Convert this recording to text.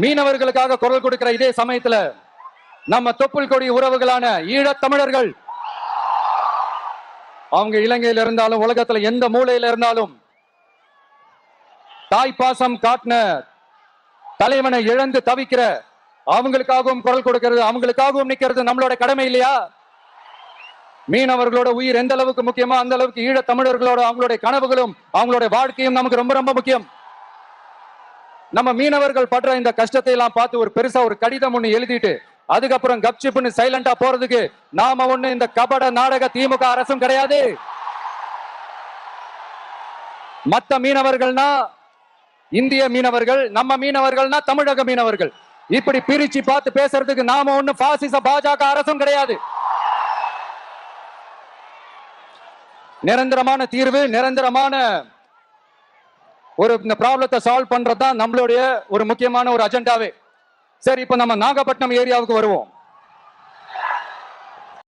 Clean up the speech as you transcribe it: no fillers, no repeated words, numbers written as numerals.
மீனவர்களுக்காக குரல் கொடுக்கிற இதே சமயத்துல நம்ம தொப்புள் கொடி உறவுகளான ஈழத் தமிழர்கள் அவங்க இலங்கையில இருந்தாலும் உலகத்துல எந்த மூலையில இருந்தாலும் தாய்ப்பாசம் காட்டின தலைவனை இழந்து தவிக்கிற அவங்களுக்காகவும் குரல் கொடுக்கிறது, அவங்களுக்காகவும் நிக்கிறது நம்மளோட கடமை இல்லையா? மீனவர்களோட உயிர் எந்த அளவுக்கு முக்கியமோ அந்த அளவுக்கு ஈழ தமிழர்களோட அவங்களுடைய கனவுகளும் அவங்களுடைய வாழ்க்கையும் நமக்கு ரொம்ப ரொம்ப முக்கியம். நம்ம மீனவர்கள் படுற இந்த கஷ்டத்தை எல்லாம் பார்த்து ஒரு பெருசா ஒரு கடிதம் ஒண்ணு எழுதிட்டு அதுக்கப்புறம் கப்சிப்னு சைலண்டா போறதுக்கு நாம ஒண்ணு இந்த கபட நாடக திமுக அரசும் கிடையாது. மத்த மீனவர்கள்னா இந்திய மீனவர்கள், நம்ம மீனவர்கள்னா தமிழக மீனவர்கள், இப்படி பிரிச்சு பார்த்து பேசுறதுக்கு நாம ஒண்ணு பாசிச பாஜக அரசும் கிடையாது. நிரந்தரமான தீர்வு, நிரந்தரமான ஒரு இந்த ப்ராப்ளத்தை சால்வ் பண்றதுதான் நம்மளுடைய ஒரு முக்கியமான ஒரு அஜெண்டாவே. சரி, இப்ப நம்ம நாகப்பட்டினம் ஏரியாவுக்கு வருவோம்.